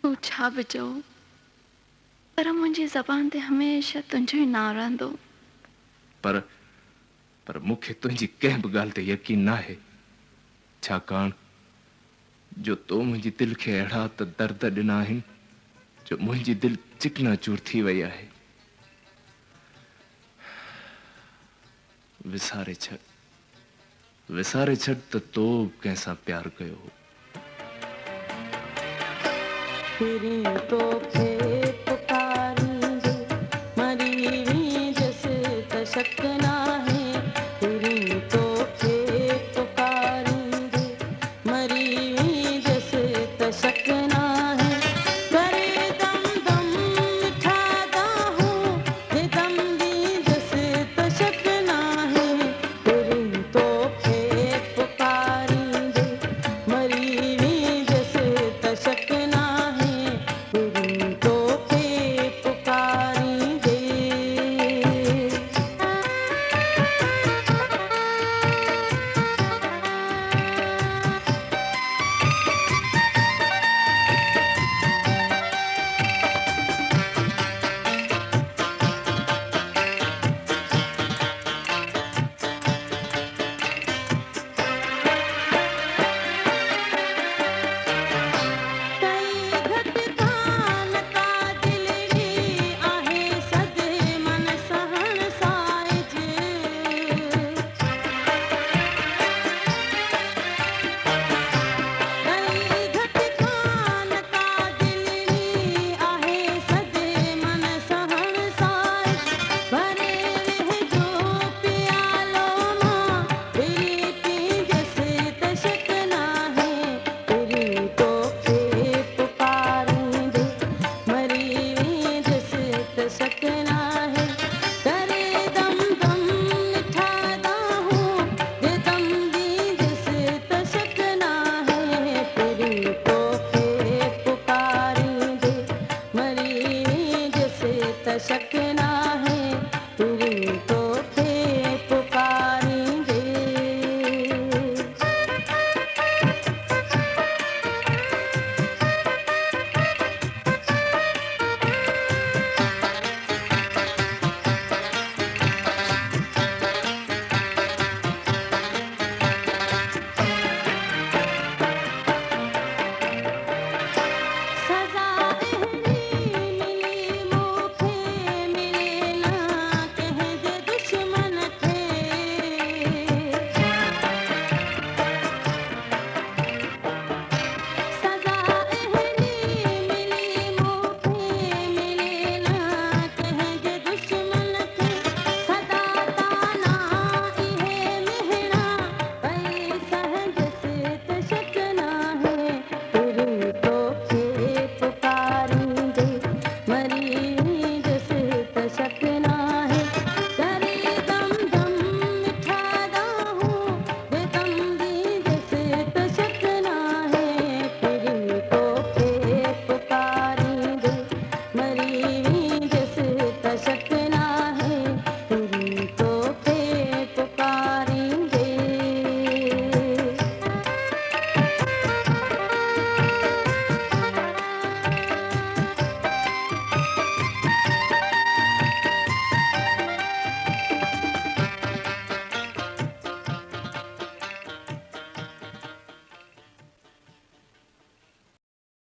तूं छा बि चओ, पर मुंहिंजी ज़बान ते हमेशह तुंहिंजो ई नाम रहंदो। पर पर मूंखे तुंहिंजी कंहिं बि ॻाल्हि ते यकीन नाहे, छाकाणि जो तो मुंहिंजी दिलि खे अहिड़ा त दर्द ॾिना आहिनि जो मुंहिंजी दिलि चिकनाचूर थी वई आहे। विसारे छॾ त तो कंहिंसां प्यार कयो हो। तो खे पुकारींदे मरी जैसे तशक नाहे, फिरी तो खे पुकारींदे मरी जैसे तशक नाहे, करे दम दम मिठादा हूँ ये दम दी जैसे तशक नाहे, फिरी तो खे पुकारींदे मरी जैसे तशक नाहे, फिरी तो खे पुकारींदे। कई घटि कान का दिलड़ी आहे सदे मन सहण साइज, कई घटि कान का दिलड़ी आहे सदे मन सहण साइज, भरे रहिजो प्यालो मां फिरी पी जैसे तशक नाहे, फिरी तो खे पुकारींदे मरी जैसे तशक नाहे, करे दम दम मिठादा हूँ ये दम दी जैसे तशक नाहे, फिरी तो खे पुकारींदे मरी जैसे तशक